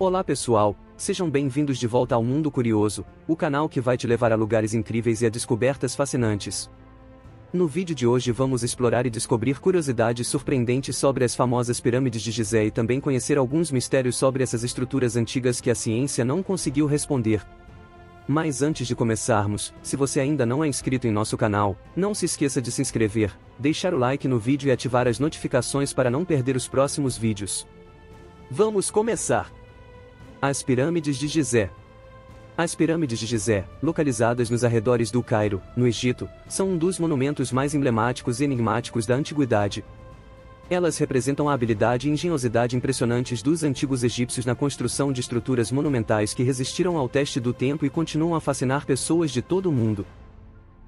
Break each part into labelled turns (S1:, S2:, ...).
S1: Olá pessoal, sejam bem-vindos de volta ao Mundo Curioso, o canal que vai te levar a lugares incríveis e a descobertas fascinantes. No vídeo de hoje vamos explorar e descobrir curiosidades surpreendentes sobre as famosas pirâmides de Gizé e também conhecer alguns mistérios sobre essas estruturas antigas que a ciência não conseguiu responder. Mas antes de começarmos, se você ainda não é inscrito em nosso canal, não se esqueça de se inscrever, deixar o like no vídeo e ativar as notificações para não perder os próximos vídeos. Vamos começar! As Pirâmides de Gizé. As Pirâmides de Gizé, localizadas nos arredores do Cairo, no Egito, são um dos monumentos mais emblemáticos e enigmáticos da antiguidade. Elas representam a habilidade e engenhosidade impressionantes dos antigos egípcios na construção de estruturas monumentais que resistiram ao teste do tempo e continuam a fascinar pessoas de todo o mundo.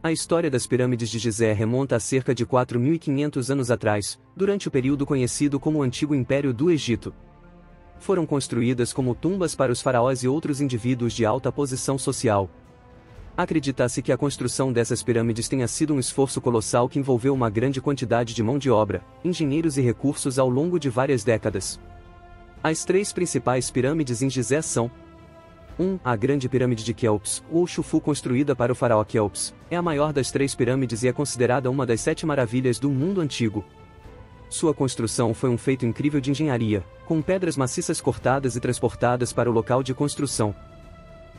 S1: A história das Pirâmides de Gizé remonta a cerca de 4.500 anos atrás, durante o período conhecido como o Antigo Império do Egito. Foram construídas como tumbas para os faraós e outros indivíduos de alta posição social. Acredita-se que a construção dessas pirâmides tenha sido um esforço colossal que envolveu uma grande quantidade de mão de obra, engenheiros e recursos ao longo de várias décadas. As três principais pirâmides em Gizé são: 1. A Grande Pirâmide de Quéops, ou Chufu, construída para o faraó Quéops, é a maior das três pirâmides e é considerada uma das 7 maravilhas do mundo antigo. Sua construção foi um feito incrível de engenharia, com pedras maciças cortadas e transportadas para o local de construção.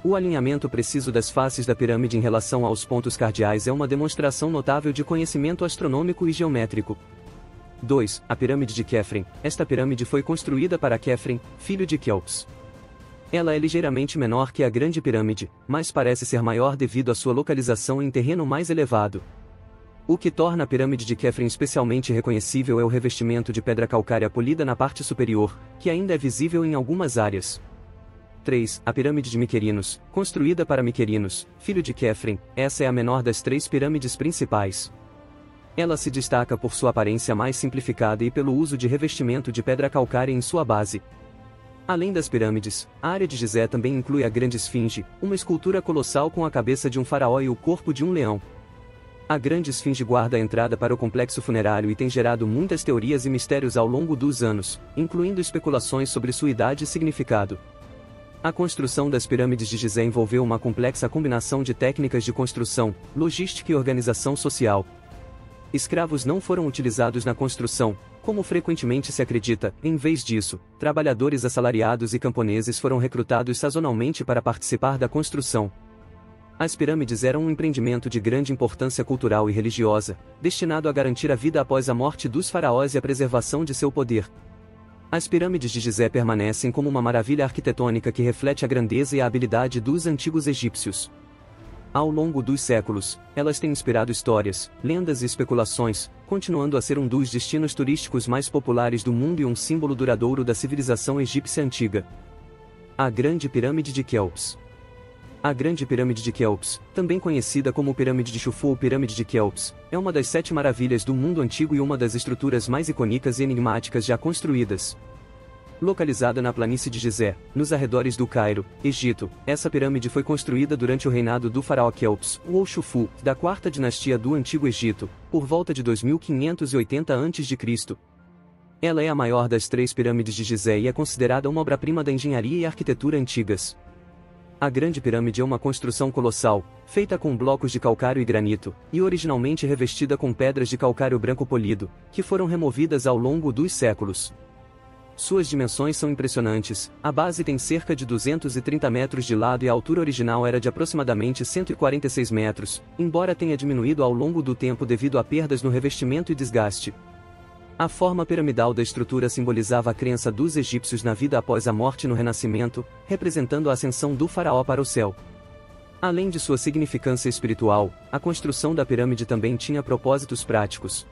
S1: O alinhamento preciso das faces da pirâmide em relação aos pontos cardeais é uma demonstração notável de conhecimento astronômico e geométrico. 2. A Pirâmide de Khefren. Esta pirâmide foi construída para Khefren, filho de Quéops. Ela é ligeiramente menor que a Grande Pirâmide, mas parece ser maior devido à sua localização em terreno mais elevado. O que torna a Pirâmide de Khefren especialmente reconhecível é o revestimento de pedra calcária polida na parte superior, que ainda é visível em algumas áreas. 3. A Pirâmide de Miquerinos, construída para Miquerinos, filho de Khefren, essa é a menor das três pirâmides principais. Ela se destaca por sua aparência mais simplificada e pelo uso de revestimento de pedra calcária em sua base. Além das pirâmides, a área de Gizé também inclui a Grande Esfinge, uma escultura colossal com a cabeça de um faraó e o corpo de um leão. A Grande Esfinge guarda a entrada para o complexo funerário e tem gerado muitas teorias e mistérios ao longo dos anos, incluindo especulações sobre sua idade e significado. A construção das pirâmides de Gizé envolveu uma complexa combinação de técnicas de construção, logística e organização social. Escravos não foram utilizados na construção, como frequentemente se acredita. Em vez disso, trabalhadores assalariados e camponeses foram recrutados sazonalmente para participar da construção. As pirâmides eram um empreendimento de grande importância cultural e religiosa, destinado a garantir a vida após a morte dos faraós e a preservação de seu poder. As pirâmides de Gizé permanecem como uma maravilha arquitetônica que reflete a grandeza e a habilidade dos antigos egípcios. Ao longo dos séculos, elas têm inspirado histórias, lendas e especulações, continuando a ser um dos destinos turísticos mais populares do mundo e um símbolo duradouro da civilização egípcia antiga. A Grande Pirâmide de Quéops. A Grande Pirâmide de Quéops, também conhecida como Pirâmide de Chufu ou Pirâmide de Quéops, é uma das 7 maravilhas do mundo antigo e uma das estruturas mais icônicas e enigmáticas já construídas. Localizada na planície de Gizé, nos arredores do Cairo, Egito, essa pirâmide foi construída durante o reinado do faraó Quéops, ou Chufu, da 4ª dinastia do Antigo Egito, por volta de 2580 a.C. Ela é a maior das 3 pirâmides de Gizé e é considerada uma obra-prima da engenharia e arquitetura antigas. A Grande Pirâmide é uma construção colossal, feita com blocos de calcário e granito, e originalmente revestida com pedras de calcário branco polido, que foram removidas ao longo dos séculos. Suas dimensões são impressionantes, a base tem cerca de 230 metros de lado e a altura original era de aproximadamente 146 metros, embora tenha diminuído ao longo do tempo devido a perdas no revestimento e desgaste. A forma piramidal da estrutura simbolizava a crença dos egípcios na vida após a morte e no renascimento, representando a ascensão do faraó para o céu. Além de sua significância espiritual, a construção da pirâmide também tinha propósitos práticos.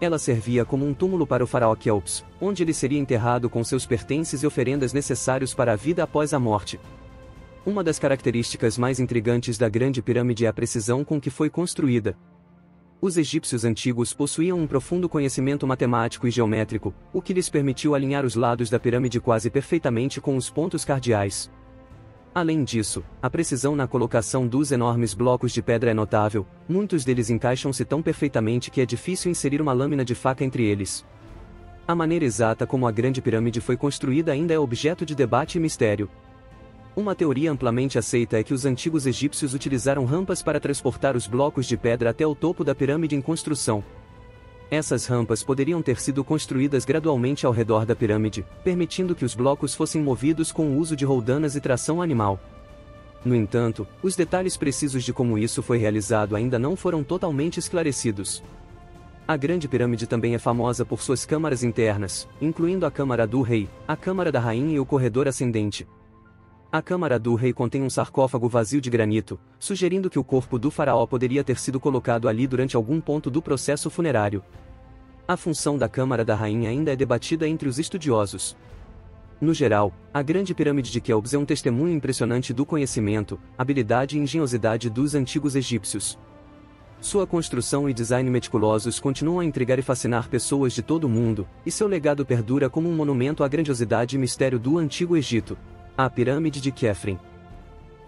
S1: Ela servia como um túmulo para o faraó Quéops, onde ele seria enterrado com seus pertences e oferendas necessários para a vida após a morte. Uma das características mais intrigantes da Grande Pirâmide é a precisão com que foi construída. Os egípcios antigos possuíam um profundo conhecimento matemático e geométrico, o que lhes permitiu alinhar os lados da pirâmide quase perfeitamente com os pontos cardeais. Além disso, a precisão na colocação dos enormes blocos de pedra é notável, muitos deles encaixam-se tão perfeitamente que é difícil inserir uma lâmina de faca entre eles. A maneira exata como a Grande Pirâmide foi construída ainda é objeto de debate e mistério. Uma teoria amplamente aceita é que os antigos egípcios utilizaram rampas para transportar os blocos de pedra até o topo da pirâmide em construção. Essas rampas poderiam ter sido construídas gradualmente ao redor da pirâmide, permitindo que os blocos fossem movidos com o uso de roldanas e tração animal. No entanto, os detalhes precisos de como isso foi realizado ainda não foram totalmente esclarecidos. A Grande Pirâmide também é famosa por suas câmaras internas, incluindo a Câmara do Rei, a Câmara da Rainha e o Corredor Ascendente. A Câmara do Rei contém um sarcófago vazio de granito, sugerindo que o corpo do faraó poderia ter sido colocado ali durante algum ponto do processo funerário. A função da Câmara da Rainha ainda é debatida entre os estudiosos. No geral, a Grande Pirâmide de Quéops é um testemunho impressionante do conhecimento, habilidade e engenhosidade dos antigos egípcios. Sua construção e design meticulosos continuam a intrigar e fascinar pessoas de todo o mundo, e seu legado perdura como um monumento à grandiosidade e mistério do Antigo Egito. A Pirâmide de Quefren.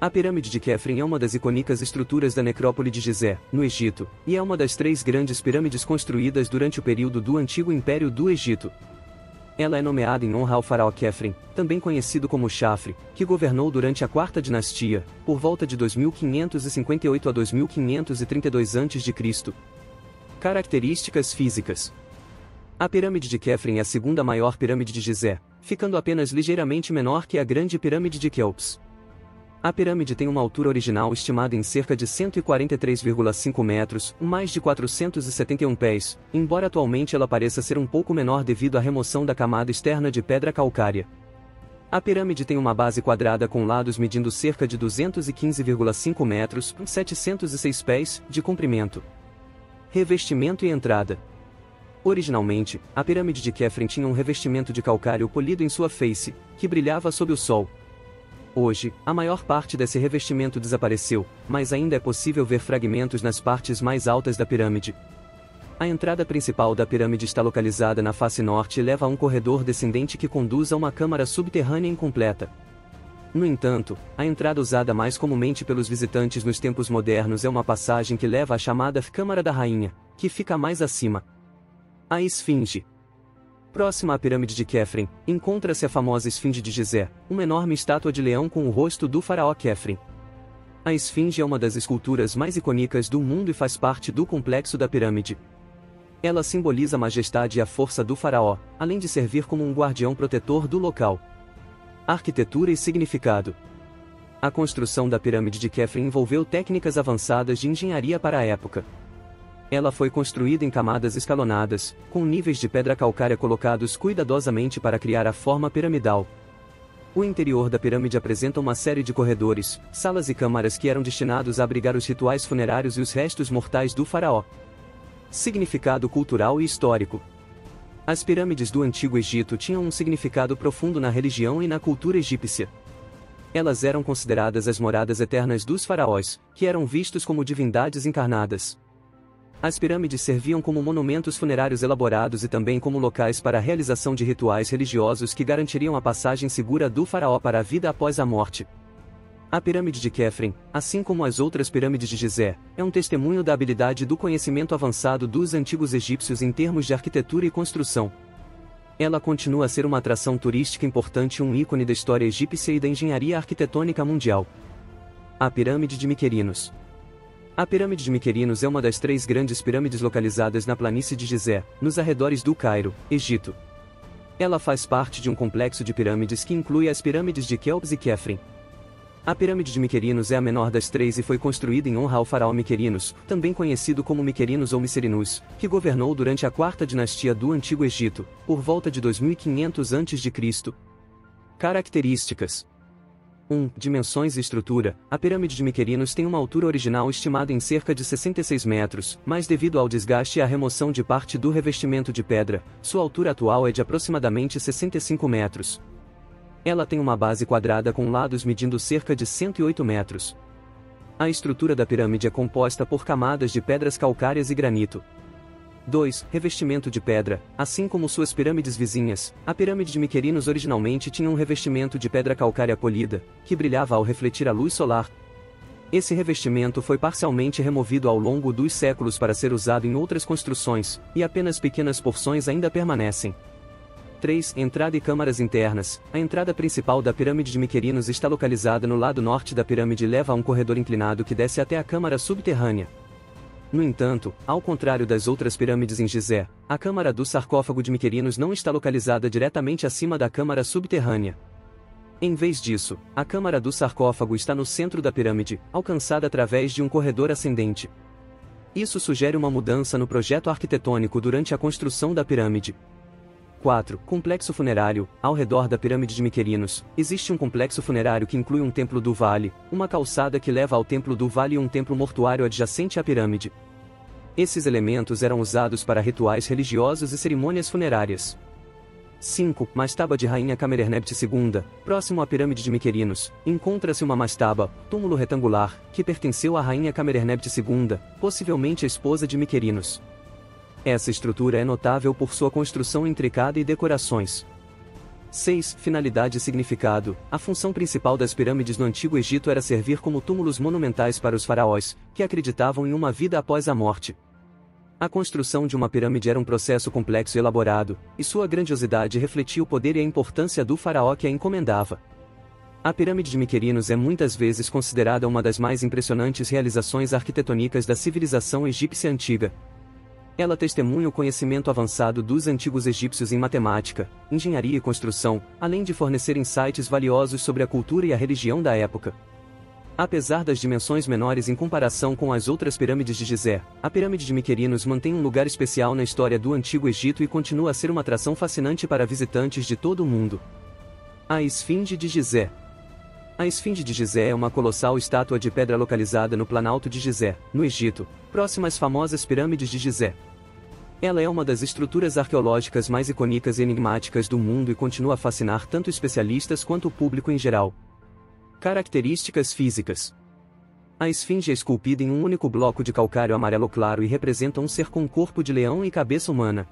S1: A Pirâmide de Quefren é uma das icônicas estruturas da necrópole de Gizé, no Egito, e é uma das 3 grandes pirâmides construídas durante o período do Antigo Império do Egito. Ela é nomeada em honra ao faraó Quefren, também conhecido como Chafre, que governou durante a 4ª dinastia, por volta de 2558 a 2532 a.C. Características físicas. A Pirâmide de Quefren é a 2ª maior pirâmide de Gizé, ficando apenas ligeiramente menor que a Grande Pirâmide de Quéops. A pirâmide tem uma altura original estimada em cerca de 143,5 metros, mais de 471 pés, embora atualmente ela pareça ser um pouco menor devido à remoção da camada externa de pedra calcária. A pirâmide tem uma base quadrada com lados medindo cerca de 215,5 metros, 706 pés, de comprimento. Revestimento e entrada. Originalmente, a pirâmide de Quefren tinha um revestimento de calcário polido em sua face, que brilhava sob o sol. Hoje, a maior parte desse revestimento desapareceu, mas ainda é possível ver fragmentos nas partes mais altas da pirâmide. A entrada principal da pirâmide está localizada na face norte e leva a um corredor descendente que conduz a uma câmara subterrânea incompleta. No entanto, a entrada usada mais comumente pelos visitantes nos tempos modernos é uma passagem que leva à chamada Câmara da Rainha, que fica mais acima. A Esfinge. Próxima à pirâmide de Quefren, encontra-se a famosa Esfinge de Gizé, uma enorme estátua de leão com o rosto do faraó Quefren. A Esfinge é uma das esculturas mais icônicas do mundo e faz parte do complexo da pirâmide. Ela simboliza a majestade e a força do faraó, além de servir como um guardião protetor do local. Arquitetura e significado. A construção da pirâmide de Quefren envolveu técnicas avançadas de engenharia para a época. Ela foi construída em camadas escalonadas, com níveis de pedra calcária colocados cuidadosamente para criar a forma piramidal. O interior da pirâmide apresenta uma série de corredores, salas e câmaras que eram destinados a abrigar os rituais funerários e os restos mortais do faraó. Significado cultural e histórico. As pirâmides do Antigo Egito tinham um significado profundo na religião e na cultura egípcia. Elas eram consideradas as moradas eternas dos faraós, que eram vistos como divindades encarnadas. As pirâmides serviam como monumentos funerários elaborados e também como locais para a realização de rituais religiosos que garantiriam a passagem segura do faraó para a vida após a morte. A pirâmide de Quefren, assim como as outras pirâmides de Gizé, é um testemunho da habilidade e do conhecimento avançado dos antigos egípcios em termos de arquitetura e construção. Ela continua a ser uma atração turística importante e um ícone da história egípcia e da engenharia arquitetônica mundial. A Pirâmide de Miquerinos. A Pirâmide de Miquerinos é uma das 3 grandes pirâmides localizadas na planície de Gizé, nos arredores do Cairo, Egito. Ela faz parte de um complexo de pirâmides que inclui as pirâmides de Quéops e Quefren. A Pirâmide de Miquerinos é a menor das 3 e foi construída em honra ao faraó Miquerinos, também conhecido como Miquerinos ou Micerinus, que governou durante a 4ª dinastia do Antigo Egito, por volta de 2500 a.C. Características. 1. Dimensões e estrutura. A pirâmide de Miquerinos tem uma altura original estimada em cerca de 66 metros, mas devido ao desgaste e à remoção de parte do revestimento de pedra, sua altura atual é de aproximadamente 65 metros. Ela tem uma base quadrada com lados medindo cerca de 108 metros. A estrutura da pirâmide é composta por camadas de pedras calcárias e granito. 2. Revestimento de pedra. Assim como suas pirâmides vizinhas, a pirâmide de Miquerinos originalmente tinha um revestimento de pedra calcária polida, que brilhava ao refletir a luz solar. Esse revestimento foi parcialmente removido ao longo dos séculos para ser usado em outras construções, e apenas pequenas porções ainda permanecem. 3. Entrada e câmaras internas. A entrada principal da pirâmide de Miquerinos está localizada no lado norte da pirâmide e leva a um corredor inclinado que desce até a câmara subterrânea. No entanto, ao contrário das outras pirâmides em Gizé, a câmara do sarcófago de Miquerinos não está localizada diretamente acima da câmara subterrânea. Em vez disso, a câmara do sarcófago está no centro da pirâmide, alcançada através de um corredor ascendente. Isso sugere uma mudança no projeto arquitetônico durante a construção da pirâmide. 4. Complexo funerário. Ao redor da pirâmide de Miquerinos, existe um complexo funerário que inclui um templo do vale, uma calçada que leva ao templo do vale e um templo mortuário adjacente à pirâmide. Esses elementos eram usados para rituais religiosos e cerimônias funerárias. 5. Mastaba de Rainha Camerernebte II. Próximo à pirâmide de Miquerinos, encontra-se uma mastaba, túmulo retangular, que pertenceu à Rainha Camerernebte II, possivelmente a esposa de Miquerinos. Essa estrutura é notável por sua construção intricada e decorações. 6. Finalidade e significado. A função principal das pirâmides no Antigo Egito era servir como túmulos monumentais para os faraós, que acreditavam em uma vida após a morte. A construção de uma pirâmide era um processo complexo e elaborado, e sua grandiosidade refletia o poder e a importância do faraó que a encomendava. A pirâmide de Miquerinos é muitas vezes considerada uma das mais impressionantes realizações arquitetônicas da civilização egípcia antiga. Ela testemunha o conhecimento avançado dos antigos egípcios em matemática, engenharia e construção, além de fornecer insights valiosos sobre a cultura e a religião da época. Apesar das dimensões menores em comparação com as outras pirâmides de Gizé, a pirâmide de Miquerinos mantém um lugar especial na história do Antigo Egito e continua a ser uma atração fascinante para visitantes de todo o mundo. A Esfinge de Gizé. A Esfinge de Gizé é uma colossal estátua de pedra localizada no Planalto de Gizé, no Egito, próxima às famosas pirâmides de Gizé. Ela é uma das estruturas arqueológicas mais icônicas e enigmáticas do mundo e continua a fascinar tanto especialistas quanto o público em geral. Características físicas. A esfinge é esculpida em um único bloco de calcário amarelo claro e representa um ser com corpo de leão e cabeça humana.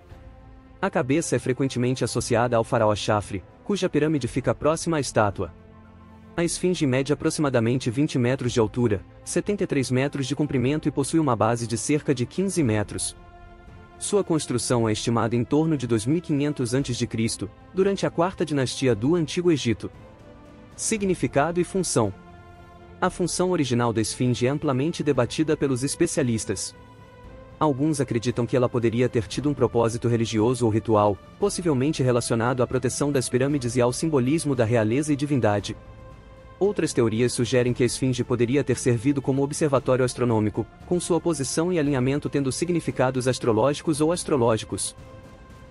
S1: A cabeça é frequentemente associada ao faraó Chafre, cuja pirâmide fica próxima à estátua. A esfinge mede aproximadamente 20 metros de altura, 73 metros de comprimento e possui uma base de cerca de 15 metros. Sua construção é estimada em torno de 2500 a.C., durante a quarta dinastia do Antigo Egito. Significado e função. A função original da esfinge é amplamente debatida pelos especialistas. Alguns acreditam que ela poderia ter tido um propósito religioso ou ritual, possivelmente relacionado à proteção das pirâmides e ao simbolismo da realeza e divindade. Outras teorias sugerem que a esfinge poderia ter servido como observatório astronômico, com sua posição e alinhamento tendo significados astrológicos ou astrológicos.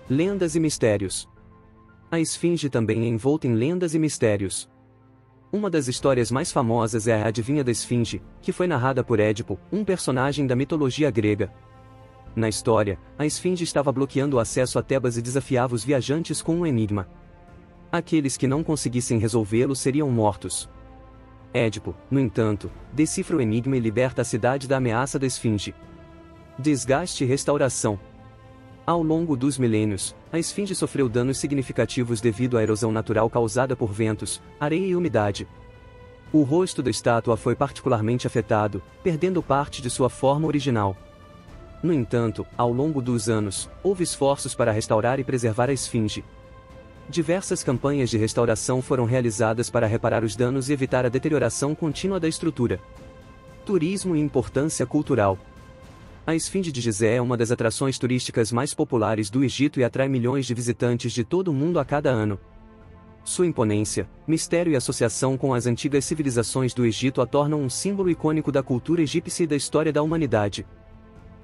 S1: Lendas e mistérios. A esfinge também é envolta em lendas e mistérios. Uma das histórias mais famosas é a Adivinha da Esfinge, que foi narrada por Édipo, um personagem da mitologia grega. Na história, a esfinge estava bloqueando o acesso a Tebas e desafiava os viajantes com um enigma. Aqueles que não conseguissem resolvê-lo seriam mortos. Édipo, no entanto, decifra o enigma e liberta a cidade da ameaça da esfinge. Desgaste e restauração. Ao longo dos milênios, a esfinge sofreu danos significativos devido à erosão natural causada por ventos, areia e umidade. O rosto da estátua foi particularmente afetado, perdendo parte de sua forma original. No entanto, ao longo dos anos, houve esforços para restaurar e preservar a esfinge. Diversas campanhas de restauração foram realizadas para reparar os danos e evitar a deterioração contínua da estrutura. Turismo e importância cultural. A Esfinge de Gizé é uma das atrações turísticas mais populares do Egito e atrai milhões de visitantes de todo o mundo a cada ano. Sua imponência, mistério e associação com as antigas civilizações do Egito a tornam um símbolo icônico da cultura egípcia e da história da humanidade.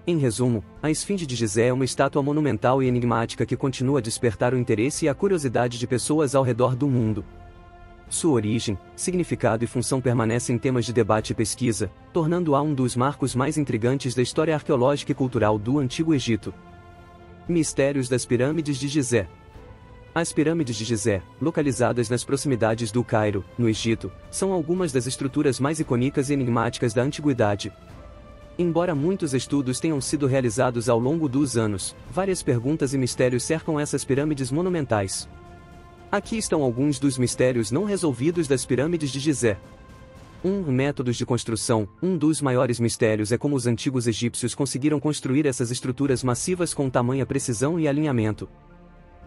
S1: Em resumo, a Esfinge de Gizé é uma estátua monumental e enigmática que continua a despertar o interesse e a curiosidade de pessoas ao redor do mundo. Sua origem, significado e função permanecem temas de debate e pesquisa, tornando-a um dos marcos mais intrigantes da história arqueológica e cultural do Antigo Egito. Mistérios das Pirâmides de Gizé. As pirâmides de Gizé, localizadas nas proximidades do Cairo, no Egito, são algumas das estruturas mais icônicas e enigmáticas da antiguidade. Embora muitos estudos tenham sido realizados ao longo dos anos, várias perguntas e mistérios cercam essas pirâmides monumentais. Aqui estão alguns dos mistérios não resolvidos das pirâmides de Gizé. 1. Métodos de construção. Um dos maiores mistérios é como os antigos egípcios conseguiram construir essas estruturas massivas com tamanha precisão e alinhamento.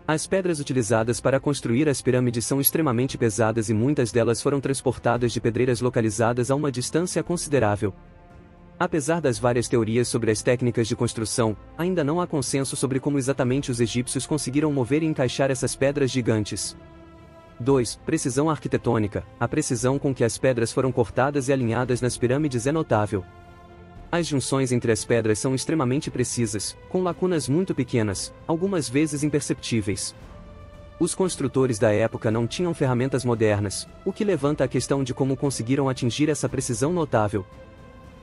S1: As pedras utilizadas para construir as pirâmides são extremamente pesadas e muitas delas foram transportadas de pedreiras localizadas a uma distância considerável. Apesar das várias teorias sobre as técnicas de construção, ainda não há consenso sobre como exatamente os egípcios conseguiram mover e encaixar essas pedras gigantes. 2. Precisão arquitetônica. A precisão com que as pedras foram cortadas e alinhadas nas pirâmides é notável. As junções entre as pedras são extremamente precisas, com lacunas muito pequenas, algumas vezes imperceptíveis. Os construtores da época não tinham ferramentas modernas, o que levanta a questão de como conseguiram atingir essa precisão notável.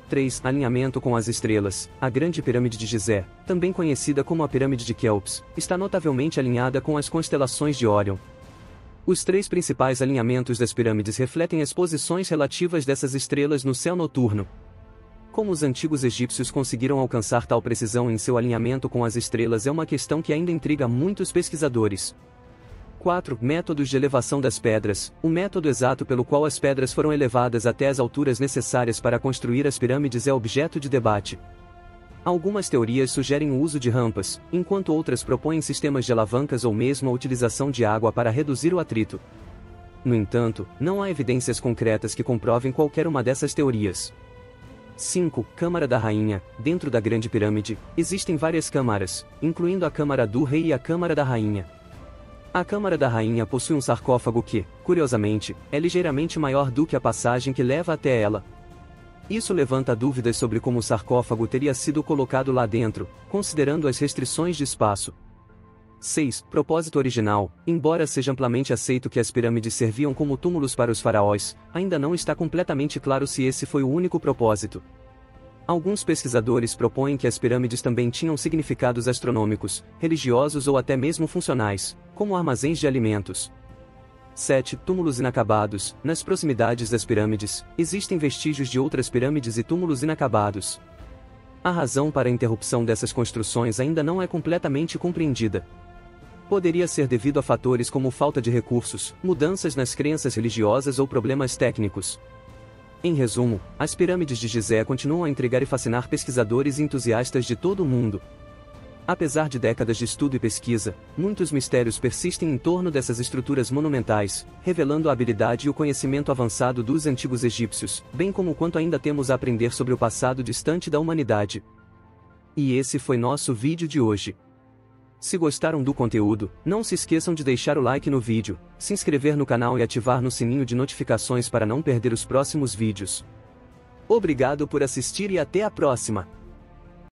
S1: 3. Alinhamento com as estrelas. A Grande Pirâmide de Gizé, também conhecida como a Pirâmide de Quéops, está notavelmente alinhada com as constelações de Órion. Os 3 principais alinhamentos das pirâmides refletem as posições relativas dessas estrelas no céu noturno. Como os antigos egípcios conseguiram alcançar tal precisão em seu alinhamento com as estrelas é uma questão que ainda intriga muitos pesquisadores. 4. Métodos de elevação das pedras. O método exato pelo qual as pedras foram elevadas até as alturas necessárias para construir as pirâmides é objeto de debate. Algumas teorias sugerem o uso de rampas, enquanto outras propõem sistemas de alavancas ou mesmo a utilização de água para reduzir o atrito. No entanto, não há evidências concretas que comprovem qualquer uma dessas teorias. 5. Câmara da Rainha. Dentro da Grande Pirâmide, existem várias câmaras, incluindo a Câmara do Rei e a Câmara da Rainha. A Câmara da Rainha possui um sarcófago que, curiosamente, é ligeiramente maior do que a passagem que leva até ela. Isso levanta dúvidas sobre como o sarcófago teria sido colocado lá dentro, considerando as restrições de espaço. 6. Propósito original. Embora seja amplamente aceito que as pirâmides serviam como túmulos para os faraós, ainda não está completamente claro se esse foi o único propósito. Alguns pesquisadores propõem que as pirâmides também tinham significados astronômicos, religiosos ou até mesmo funcionais, como armazéns de alimentos. 7. Túmulos inacabados. Nas proximidades das pirâmides, existem vestígios de outras pirâmides e túmulos inacabados. A razão para a interrupção dessas construções ainda não é completamente compreendida. Poderia ser devido a fatores como falta de recursos, mudanças nas crenças religiosas ou problemas técnicos. Em resumo, as pirâmides de Gizé continuam a intrigar e fascinar pesquisadores e entusiastas de todo o mundo. Apesar de décadas de estudo e pesquisa, muitos mistérios persistem em torno dessas estruturas monumentais, revelando a habilidade e o conhecimento avançado dos antigos egípcios, bem como quanto ainda temos a aprender sobre o passado distante da humanidade. E esse foi nosso vídeo de hoje. Se gostaram do conteúdo, não se esqueçam de deixar o like no vídeo, se inscrever no canal e ativar no sininho de notificações para não perder os próximos vídeos. Obrigado por assistir e até a próxima!